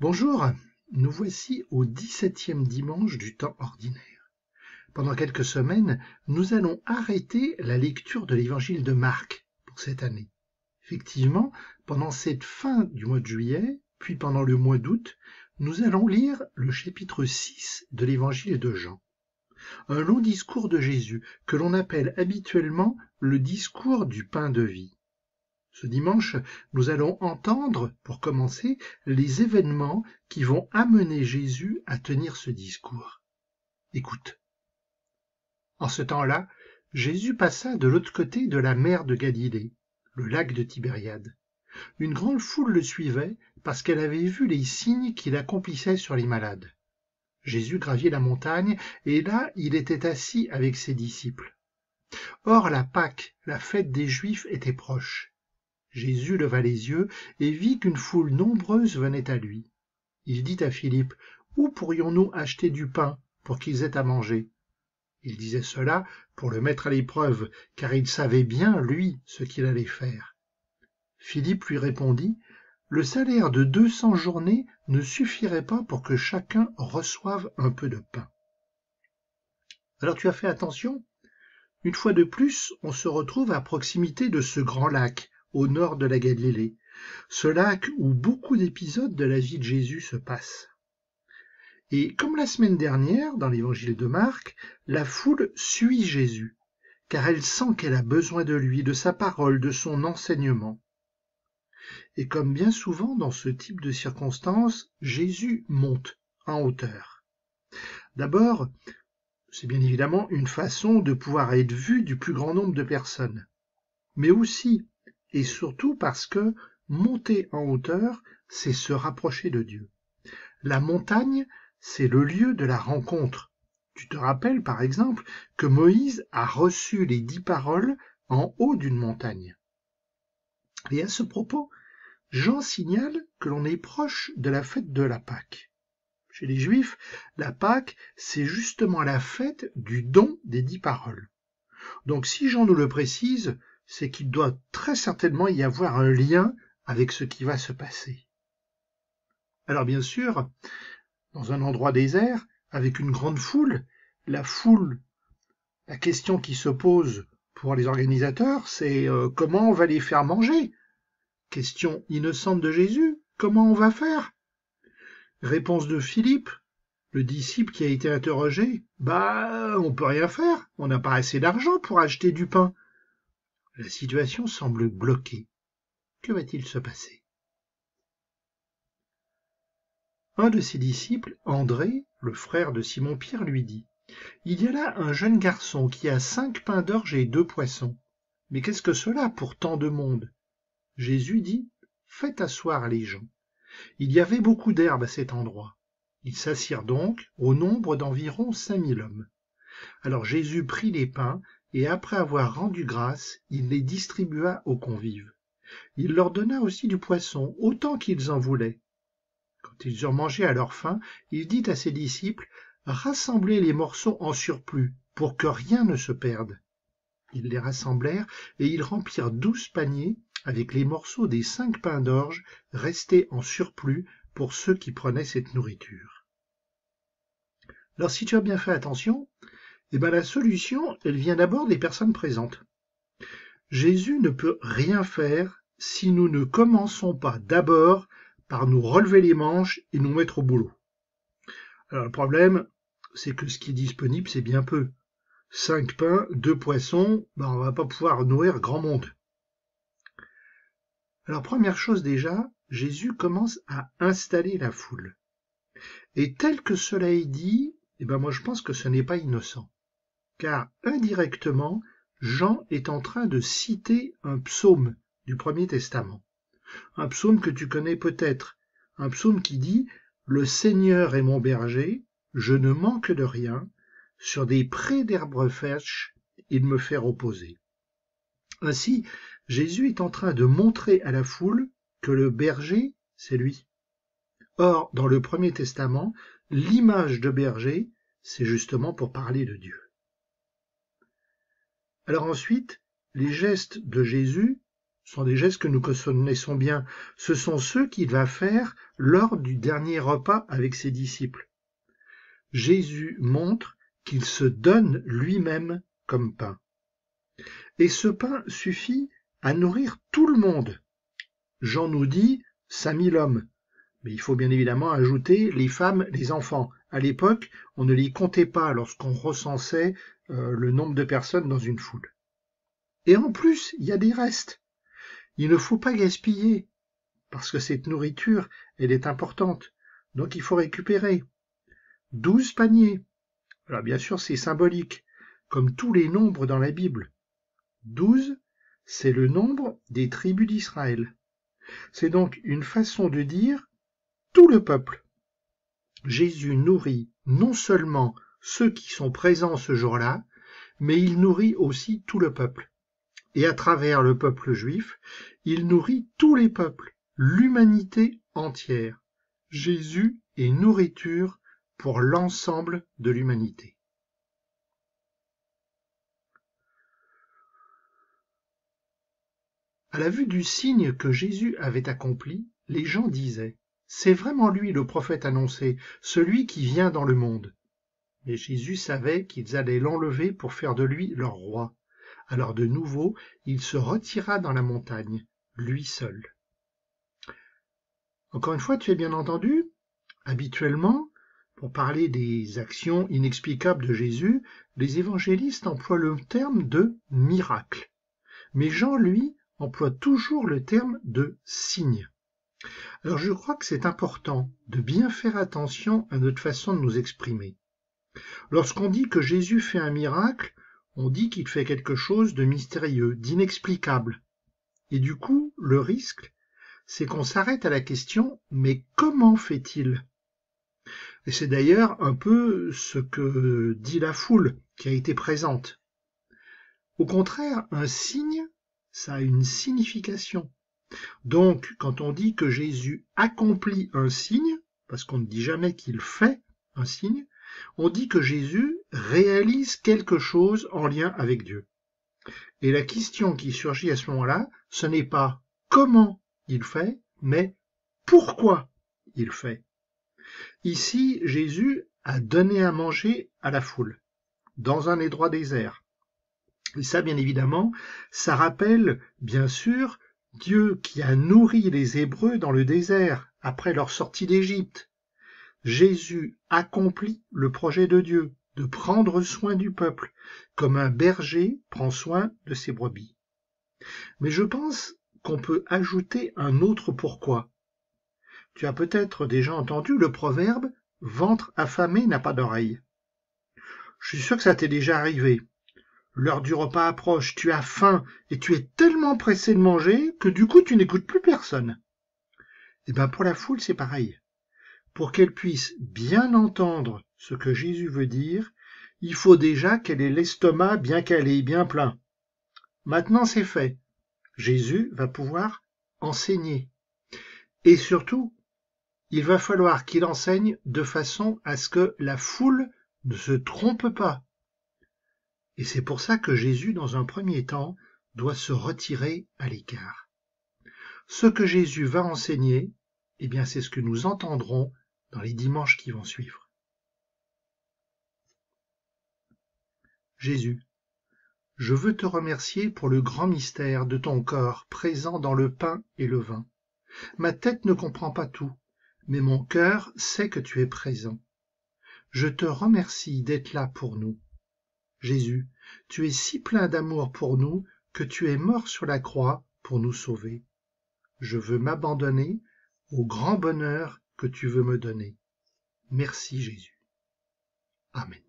Bonjour, nous voici au 17e dimanche du temps ordinaire. Pendant quelques semaines, nous allons arrêter la lecture de l'évangile de Marc pour cette année. Effectivement, pendant cette fin du mois de juillet, puis pendant le mois d'août, nous allons lire le chapitre 6 de l'évangile de Jean. Un long discours de Jésus que l'on appelle habituellement le discours du pain de vie. Ce dimanche, nous allons entendre, pour commencer, les événements qui vont amener Jésus à tenir ce discours. Écoute. En ce temps-là, Jésus passa de l'autre côté de la mer de Galilée, le lac de Tibériade. Une grande foule le suivait parce qu'elle avait vu les signes qu'il accomplissait sur les malades. Jésus gravit la montagne et là, il était assis avec ses disciples. Or, la Pâque, la fête des Juifs, était proche. Jésus leva les yeux et vit qu'une foule nombreuse venait à lui. Il dit à Philippe, « Où pourrions-nous acheter du pain pour qu'ils aient à manger ?» Il disait cela pour le mettre à l'épreuve, car il savait bien, lui, ce qu'il allait faire. Philippe lui répondit, « Le salaire de 200 journées ne suffirait pas pour que chacun reçoive un peu de pain. » Alors tu as fait attention? Une fois de plus, on se retrouve à proximité de ce grand lac, au nord de la Galilée, ce lac où beaucoup d'épisodes de la vie de Jésus se passent. Et comme la semaine dernière, dans l'évangile de Marc, la foule suit Jésus, car elle sent qu'elle a besoin de lui, de sa parole, de son enseignement. Et comme bien souvent dans ce type de circonstances, Jésus monte en hauteur. D'abord, c'est bien évidemment une façon de pouvoir être vu du plus grand nombre de personnes, mais aussi et surtout parce que monter en hauteur, c'est se rapprocher de Dieu. La montagne, c'est le lieu de la rencontre. Tu te rappelles par exemple que Moïse a reçu les 10 paroles en haut d'une montagne. Et à ce propos, Jean signale que l'on est proche de la fête de la Pâque. Chez les Juifs, la Pâque, c'est justement la fête du don des 10 paroles. Donc si Jean nous le précise, c'est qu'il doit très certainement y avoir un lien avec ce qui va se passer. Alors bien sûr, dans un endroit désert, avec une grande foule, la question qui se pose pour les organisateurs, c'est comment on va les faire manger? Question innocente de Jésus, comment on va faire? Réponse de Philippe, le disciple qui a été interrogé, on peut rien faire, on n'a pas assez d'argent pour acheter du pain. La situation semble bloquée. Que va-t-il se passer? Un de ses disciples, André, le frère de Simon-Pierre, lui dit, « Il y a là un jeune garçon qui a 5 pains d'orge et 2 poissons. Mais qu'est-ce que cela pour tant de monde ?» Jésus dit, « Faites asseoir les gens. » Il y avait beaucoup d'herbe à cet endroit. Ils s'assirent donc au nombre d'environ 5000 hommes. Alors Jésus prit les pains, et après avoir rendu grâce, il les distribua aux convives. Il leur donna aussi du poisson, autant qu'ils en voulaient. Quand ils eurent mangé à leur faim, il dit à ses disciples, « Rassemblez les morceaux en surplus, pour que rien ne se perde. » Ils les rassemblèrent, et ils remplirent 12 paniers avec les morceaux des 5 pains d'orge restés en surplus pour ceux qui prenaient cette nourriture. Alors si tu as bien fait attention, la solution, elle vient d'abord des personnes présentes. Jésus ne peut rien faire si nous ne commençons pas d'abord par nous relever les manches et nous mettre au boulot. Alors le problème, c'est que ce qui est disponible, c'est bien peu. 5 pains, 2 poissons, on va pas pouvoir nourrir grand monde. Alors première chose déjà, Jésus commence à installer la foule. Et tel que cela est dit, moi je pense que ce n'est pas innocent. Car indirectement, Jean est en train de citer un psaume du Premier Testament. Un psaume que tu connais peut-être, un psaume qui dit « Le Seigneur est mon berger, je ne manque de rien, sur des prés d'herbes fraîches, il me fait reposer. » Ainsi, Jésus est en train de montrer à la foule que le berger, c'est lui. Or, dans le Premier Testament, l'image de berger, c'est justement pour parler de Dieu. Alors ensuite, les gestes de Jésus Ce sont des gestes que nous connaissons bien. Ce sont ceux qu'il va faire lors du dernier repas avec ses disciples. Jésus montre qu'il se donne lui-même comme pain. Et ce pain suffit à nourrir tout le monde. Jean nous dit 5000 hommes. Mais il faut bien évidemment ajouter les femmes, les enfants. À l'époque, on ne les comptait pas lorsqu'on recensait le nombre de personnes dans une foule. Et en plus, il y a des restes. Il ne faut pas gaspiller, parce que cette nourriture, elle est importante. Donc il faut récupérer. 12 paniers. Alors bien sûr, c'est symbolique, comme tous les nombres dans la Bible. 12, c'est le nombre des tribus d'Israël. C'est donc une façon de dire tout le peuple. Jésus nourrit non seulement ceux qui sont présents ce jour-là, mais il nourrit aussi tout le peuple. Et à travers le peuple juif, il nourrit tous les peuples, l'humanité entière. Jésus est nourriture pour l'ensemble de l'humanité. À la vue du signe que Jésus avait accompli, les gens disaient « C'est vraiment lui le prophète annoncé, celui qui vient dans le monde. » Mais Jésus savait qu'ils allaient l'enlever pour faire de lui leur roi. Alors de nouveau, il se retira dans la montagne, lui seul. Encore une fois, tu as bien entendu, habituellement, pour parler des actions inexplicables de Jésus, les évangélistes emploient le terme de miracle. Mais Jean, lui, emploie toujours le terme de signe. Alors je crois que c'est important de bien faire attention à notre façon de nous exprimer. Lorsqu'on dit que Jésus fait un miracle, on dit qu'il fait quelque chose de mystérieux, d'inexplicable. Et du coup, le risque, c'est qu'on s'arrête à la question « mais comment fait-il » Et c'est d'ailleurs un peu ce que dit la foule qui a été présente. Au contraire, un signe, ça a une signification. Donc, quand on dit que Jésus accomplit un signe, parce qu'on ne dit jamais qu'il fait un signe, on dit que Jésus réalise quelque chose en lien avec Dieu. Et la question qui surgit à ce moment-là, ce n'est pas comment il fait, mais pourquoi il fait. Ici, Jésus a donné à manger à la foule, dans un étroit désert. Et ça, bien évidemment, ça rappelle, bien sûr, Dieu qui a nourri les Hébreux dans le désert après leur sortie d'Égypte. Jésus accomplit le projet de Dieu de prendre soin du peuple, comme un berger prend soin de ses brebis. Mais je pense qu'on peut ajouter un autre pourquoi. Tu as peut-être déjà entendu le proverbe « ventre affamé n'a pas d'oreille ». Je suis sûr que ça t'est déjà arrivé. L'heure du repas approche, tu as faim et tu es tellement pressé de manger que du coup tu n'écoutes plus personne. Et bien pour la foule c'est pareil. Pour qu'elle puisse bien entendre ce que Jésus veut dire, il faut déjà qu'elle ait l'estomac bien calé, bien plein. Maintenant c'est fait. Jésus va pouvoir enseigner. Et surtout, il va falloir qu'il enseigne de façon à ce que la foule ne se trompe pas. Et c'est pour ça que Jésus, dans un premier temps, doit se retirer à l'écart. Ce que Jésus va enseigner, eh bien, c'est ce que nous entendrons dans les dimanches qui vont suivre. Jésus, je veux te remercier pour le grand mystère de ton corps présent dans le pain et le vin. Ma tête ne comprend pas tout, mais mon cœur sait que tu es présent. Je te remercie d'être là pour nous. Jésus, tu es si plein d'amour pour nous que tu es mort sur la croix pour nous sauver. Je veux m'abandonner au grand bonheur que tu veux me donner. Merci Jésus. Amen.